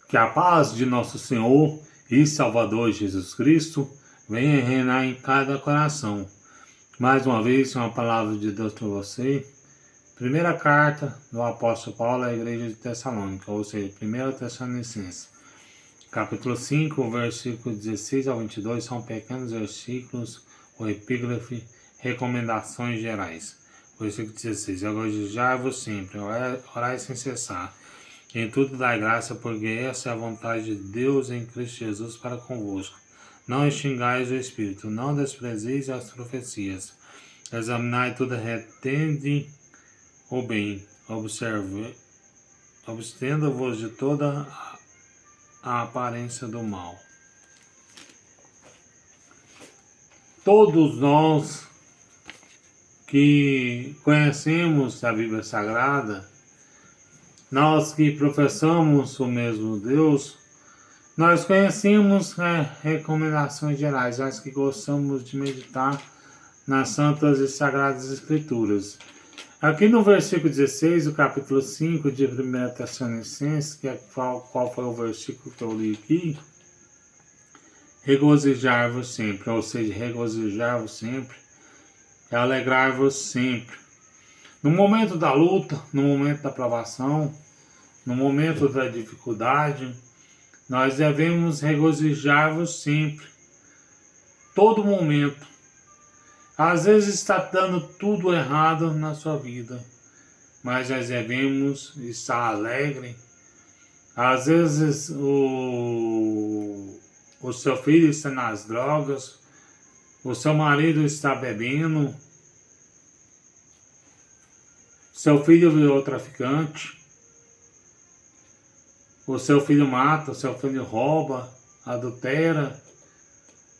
Que a paz de nosso Senhor e Salvador Jesus Cristo venha reinar em cada coração. Mais uma vez, uma palavra de Deus para você. Primeira carta do apóstolo Paulo à igreja de Tessalônica, ou seja, 1 Tessalonicenses. Capítulo 5, versículo 16 ao 22, são pequenos versículos, o epígrafe, recomendações gerais. Versículo 16, regozijai-vos sempre, orai sem cessar. Em tudo dai graça, porque essa é a vontade de Deus em Cristo Jesus para convosco. Não extingais o Espírito, não desprezeis as profecias. Examinai tudo, retende o bem, abstendo-vos de toda a aparência do mal. Todos nós que conhecemos a Bíblia Sagrada, nós que professamos o mesmo Deus, nós conhecemos recomendações gerais, nós que gostamos de meditar nas Santas e Sagradas Escrituras. Aqui no versículo 16, do capítulo 5 de 1 Tessalonicenses, que é qual foi o versículo que eu li aqui, regozijar-vos sempre, ou seja, regozijar-vos sempre, é alegrar-vos sempre. No momento da luta, no momento da provação, no momento da dificuldade, nós devemos regozijar-vos sempre, todo momento. Às vezes está dando tudo errado na sua vida, mas nós devemos estar alegre. Às vezes o seu filho está nas drogas, o seu marido está bebendo, seu filho virou traficante, o seu filho mata, o seu filho rouba, adultera,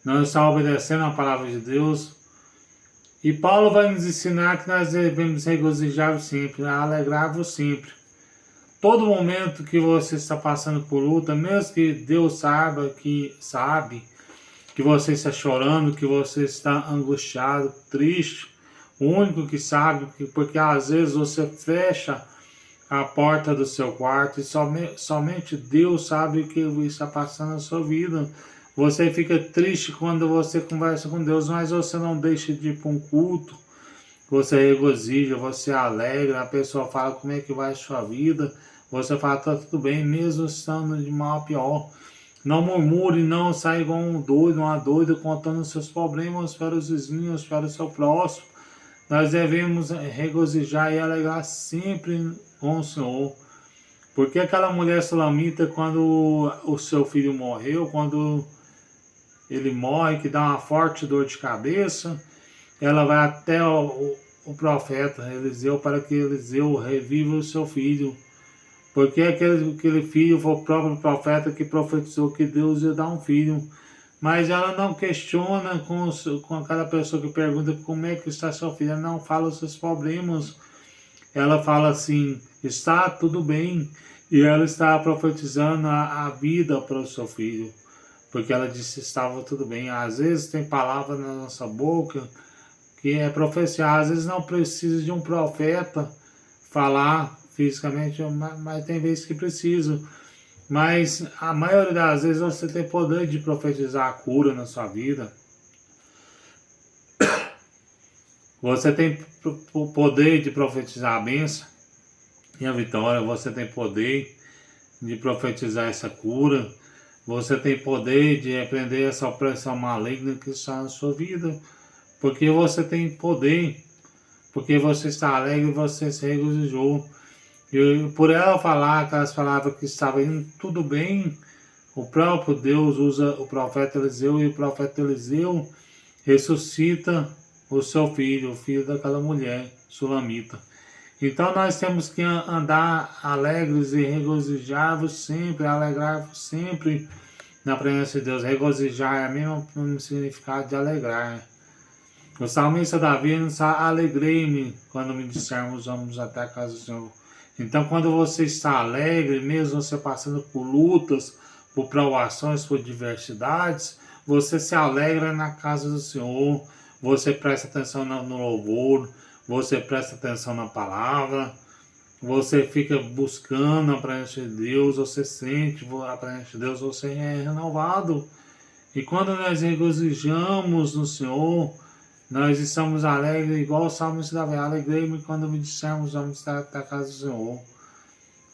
não está obedecendo a palavra de Deus. E Paulo vai nos ensinar que nós devemos regozijar sempre, alegrar-vos sempre. Todo momento que você está passando por luta, mesmo que Deus sabe que você está chorando, que você está angustiado, triste, o único que sabe, porque às vezes você fecha a porta do seu quarto e somente Deus sabe o que está passando na sua vida. Você fica triste quando você conversa com Deus, mas você não deixa de ir para um culto, você regozija, você alegra, a pessoa fala como é que vai a sua vida, você fala, tá tudo bem, mesmo estando de mal a pior. Não murmure, não saia igual um doido, uma doida, contando os seus problemas para os vizinhos, para o seu próximo. Nós devemos regozijar e alegrar sempre com o Senhor. Porque aquela mulher sulamita, quando o seu filho morreu, quando ele morre, que dá uma forte dor de cabeça, ela vai até o profeta Eliseu para que Eliseu reviva o seu filho. Porque aquele filho foi o próprio profeta que profetizou que Deus ia dar um filho. Mas ela não questiona com aquela pessoa que pergunta como é que está seu filho. Ela não fala os seus problemas. Ela fala assim, está tudo bem. E ela está profetizando a vida para o seu filho. Porque ela disse que estava tudo bem. Às vezes tem palavra na nossa boca que é profecia. Às vezes não precisa de um profeta falar fisicamente, mas tem vezes que precisa. Mas a maioria das vezes você tem poder de profetizar a cura na sua vida. Você tem o poder de profetizar a bênção e a vitória. Você tem poder de profetizar essa cura. Você tem poder de repreender essa opressão maligna que está na sua vida. Porque você tem poder. Porque você está alegre e você se regozijou. E por ela falar aquelas palavras que estavam indo tudo bem, o próprio Deus usa o profeta Eliseu, e o profeta Eliseu ressuscita o seu filho, o filho daquela mulher sulamita. Então nós temos que andar alegres e regozijar-vos sempre, alegrar-vos sempre na presença de Deus. Regozijar é o mesmo significado de alegrar. O salmista Davi nos alegrei-me quando me dissermos vamos até a casa do Senhor. Então, quando você está alegre, mesmo você passando por lutas, por provações, por diversidades, você se alegra na casa do Senhor, você presta atenção no louvor, você presta atenção na palavra, você fica buscando a presença de Deus, você sente a presença de Deus, você é renovado. E quando nós regozijamos no Senhor, nós estamos alegres, igual o salmista Davi, alegrei-me quando me dissermos, vamos estar na casa do Senhor.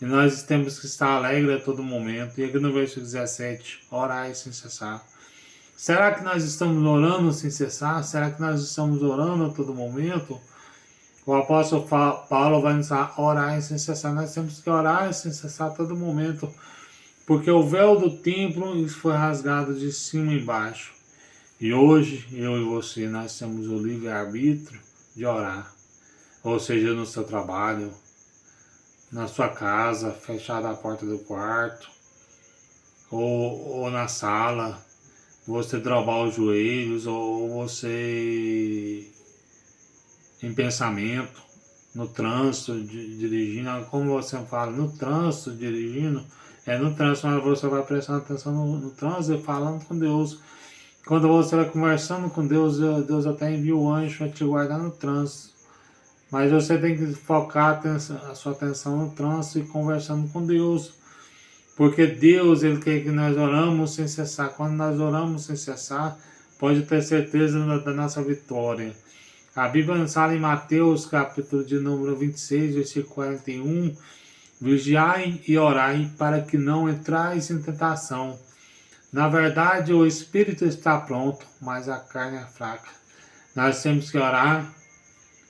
E nós temos que estar alegres a todo momento. E aqui no versículo 17, orai sem cessar. Será que nós estamos orando sem cessar? Será que nós estamos orando a todo momento? O apóstolo Paulo vai nos orar sem cessar. Nós temos que orar sem cessar a todo momento. Porque o véu do templo foi rasgado de cima e embaixo. E hoje, eu e você, nós temos o livre-arbítrio de orar. Ou seja, no seu trabalho, na sua casa, fechada a porta do quarto, ou na sala, você drobar os joelhos, ou você em pensamento, no trânsito, dirigindo, como você fala, no trânsito, dirigindo, no trânsito, mas você vai prestando atenção no trânsito e falando com Deus. Quando você vai conversando com Deus, Deus até envia o anjo para te guardar no trânsito. Mas você tem que focar a sua atenção no trânsito e conversando com Deus. Porque Deus, Ele quer que nós oramos sem cessar. Quando nós oramos sem cessar, pode ter certeza da nossa vitória. A Bíblia nos fala em Mateus, capítulo de número 26, versículo 41, vigiai e orai para que não entrais em tentação. Na verdade, o espírito está pronto, mas a carne é fraca. Nós temos que orar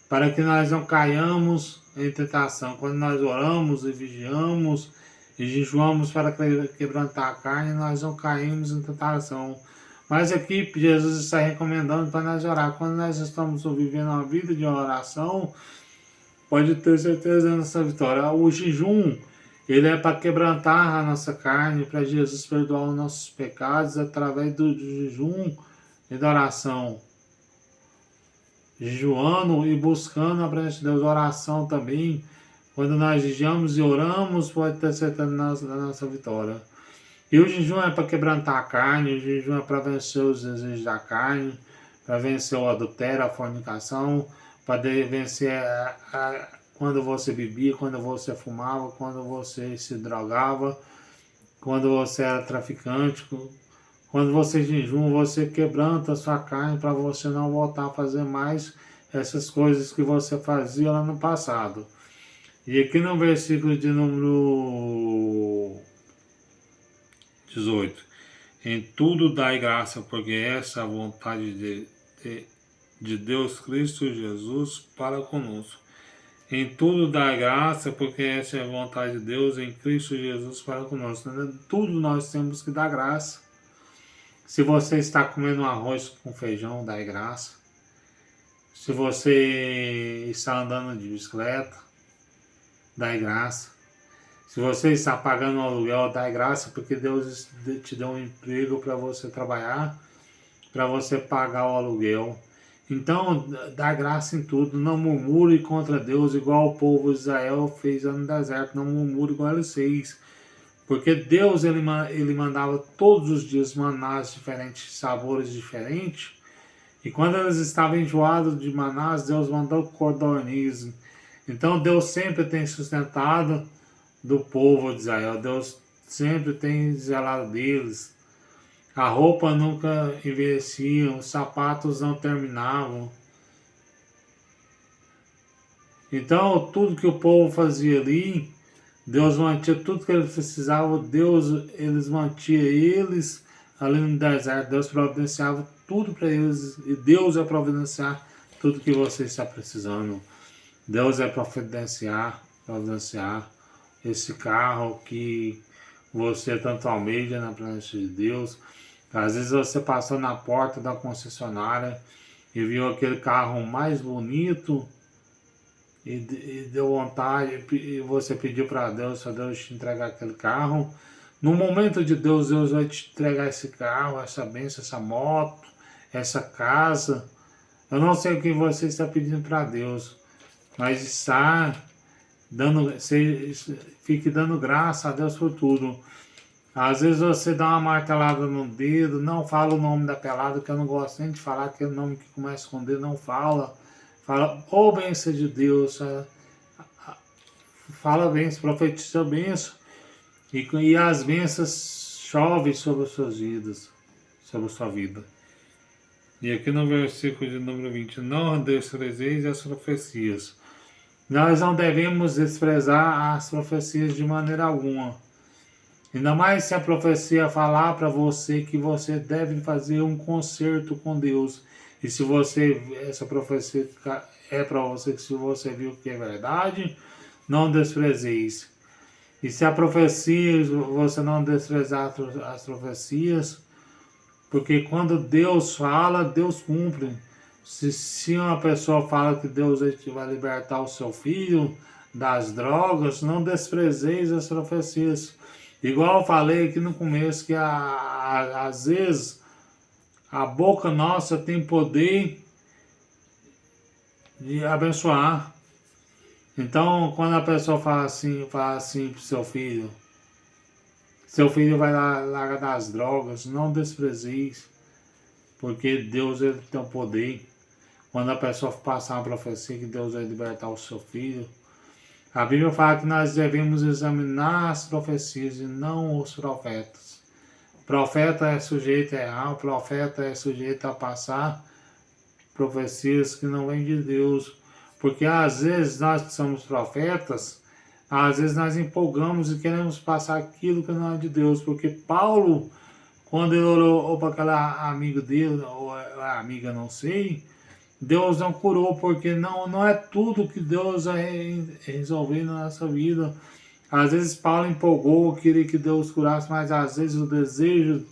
para que nós não caiamos em tentação. Quando nós oramos e vigiamos e jejuamos para quebrantar a carne, nós não caímos em tentação. Mas aqui Jesus está recomendando para nós orar. Quando nós estamos vivendo uma vida de oração, pode ter certeza dessa vitória. O jejum, ele é para quebrantar a nossa carne, para Jesus perdoar os nossos pecados através do jejum e da oração. Jejuando e buscando a presença de Deus, oração também. Quando nós jejuamos e oramos, pode ter certeza da nossa vitória. E o jejum é para quebrantar a carne, o jejum é para vencer os desejos da carne, para vencer o adultério, a fornicação, para vencer quando você bebia, quando você fumava, quando você se drogava, quando você era traficante. Quando você jejum, você quebranta a sua carne para você não voltar a fazer mais essas coisas que você fazia lá no passado. E aqui no versículo de número 18. Em tudo dai graça, porque essa é a vontade de Deus Cristo Jesus para conosco. Em tudo dai graça, porque essa é a vontade de Deus em Cristo Jesus para conosco. Tudo nós temos que dar graça. Se você está comendo arroz com feijão, dai graça. Se você está andando de bicicleta, dai graça. Se você está pagando um aluguel, dai graça, porque Deus te deu um emprego para você trabalhar, para você pagar o aluguel. Então, dá graça em tudo. Não murmure contra Deus, igual o povo de Israel fez no deserto. Não murmure igual eles fez. Porque Deus, ele mandava todos os dias manás diferentes, sabores diferentes. E quando eles estavam enjoados de manás, Deus mandou codorniz. Então, Deus sempre tem sustentado do povo de Israel. Deus sempre tem zelado deles. A roupa nunca envelhecia, os sapatos não terminavam. Então, tudo que o povo fazia ali, Deus mantinha tudo que eles precisavam. Eles mantinha eles ali no deserto. Deus providenciava tudo para eles. E Deus é providenciar tudo que você está precisando. Deus é providenciar esse carro que você tanto almeja na presença de Deus. Às vezes você passou na porta da concessionária e viu aquele carro mais bonito e deu vontade, e você pediu para Deus te entregar aquele carro. No momento de Deus, Deus vai te entregar esse carro, essa bênção, essa moto, essa casa. Eu não sei o que você está pedindo para Deus, mas fique dando graça a Deus por tudo. Às vezes você dá uma martelada no dedo, não fala o nome da pelada, que eu não gosto nem de falar aquele nome que começa com D, não fala. Fala, ô bênção de Deus, fala bênção, profetiza bênção, e as bênçãos chovem sobre as suas vidas, sobre a sua vida. E aqui no versículo de número 20, não desprezeis as profecias. Nós não devemos desprezar as profecias de maneira alguma. Ainda mais se a profecia falar para você que você deve fazer um concerto com Deus. E se essa profecia é para você, que se você viu que é verdade, não desprezeis. E se a profecia, você não desprezar as profecias, porque quando Deus fala, Deus cumpre. Se uma pessoa fala que Deus vai libertar o seu filho das drogas, não desprezeis as profecias. Igual eu falei aqui no começo, que às vezes a boca nossa tem poder de abençoar. Então, quando a pessoa fala assim para o seu filho vai largar das drogas, não desprezeis, porque Deus ele tem o poder. Quando a pessoa passar uma profecia que Deus vai libertar o seu filho, a Bíblia fala que nós devemos examinar as profecias e não os profetas. O profeta é sujeito a errar, o profeta é sujeito a passar profecias que não vêm de Deus. Porque às vezes nós que somos profetas, às vezes nós empolgamos e queremos passar aquilo que não é de Deus. Porque Paulo, quando ele orou para aquela amiga dele, ou a amiga não sei, Deus não curou, porque não é tudo que Deus vai resolver na nossa vida. Às vezes Paulo empolgou, queria que Deus curasse, mas às vezes o desejo,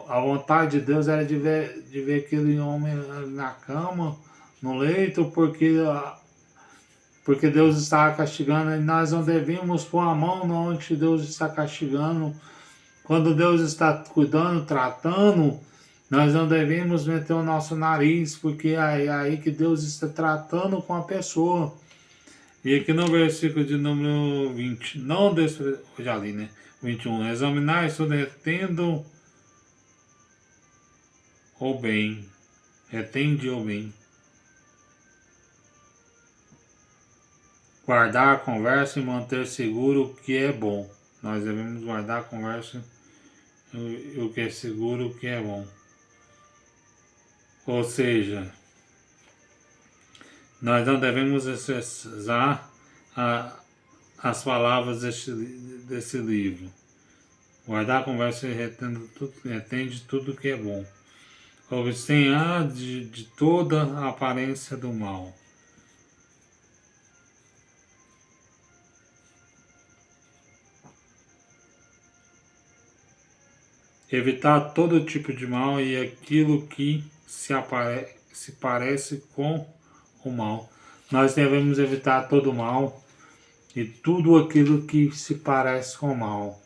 a vontade de Deus era de ver aquele homem na cama, no leito, porque Deus estava castigando, e nós não devemos pôr a mão onde Deus está castigando. Quando Deus está cuidando, tratando, nós não devemos meter o nosso nariz, porque é aí que Deus está tratando com a pessoa. E aqui no versículo de número 20, não desprezei, já li, né? 21, examinar isso retendo o bem, retende o bem. Guardar a conversa e manter seguro o que é bom. Nós devemos guardar a conversa e o que é seguro, o que é bom. Ou seja, nós não devemos excessar as palavras desse livro. Guardar a conversa e retende tudo que é bom. Abstenha de toda a aparência do mal. Evitar todo tipo de mal e aquilo que se parece com o mal. Nós devemos evitar todo o mal e tudo aquilo que se parece com o mal.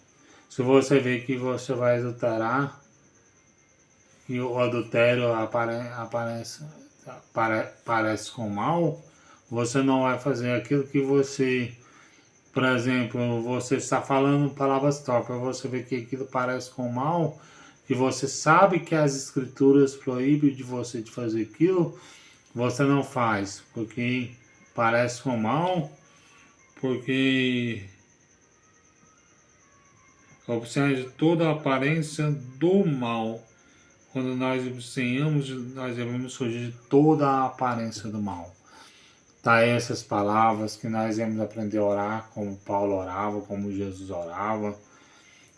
Se você vê que você vai adulterar e o adultério parece com o mal, você não vai fazer aquilo que você, por exemplo, você está falando palavras torpes, você vê que aquilo parece com o mal, e você sabe que as escrituras proíbem de você de fazer aquilo, você não faz, porque parece com o mal, porque observe de toda a aparência do mal. Quando nós observamos, nós devemos fugir de toda a aparência do mal. Tá, essas palavras que nós devemos aprender a orar, como Paulo orava, como Jesus orava,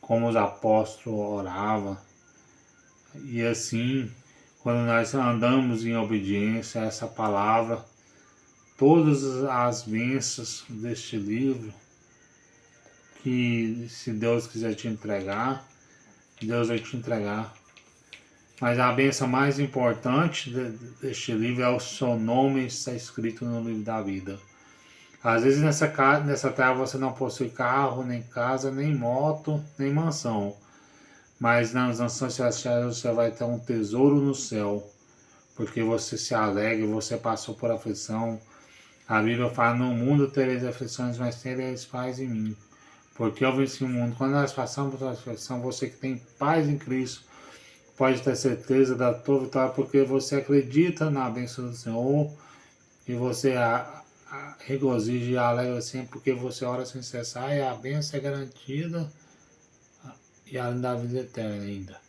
como os apóstolos oravam. E assim, quando nós andamos em obediência a essa palavra, todas as bênçãos deste livro, que se Deus quiser te entregar, Deus vai te entregar. Mas a bênção mais importante deste livro é o seu nome estar escrito no livro da vida. Às vezes nessa terra você não possui carro, nem casa, nem moto, nem mansão. Mas nas nações celestiais você vai ter um tesouro no céu. Porque você se alegra, você passou por aflição. A Bíblia fala, no mundo tereis aflições, mas tereis paz em mim. Porque eu venci o mundo. Quando nós passamos por aflição, você que tem paz em Cristo, pode ter certeza da tua vitória, porque você acredita na bênção do Senhor e você regozije e alegre sempre, porque você ora sem cessar e a bênção é garantida e além da vida eterna ainda.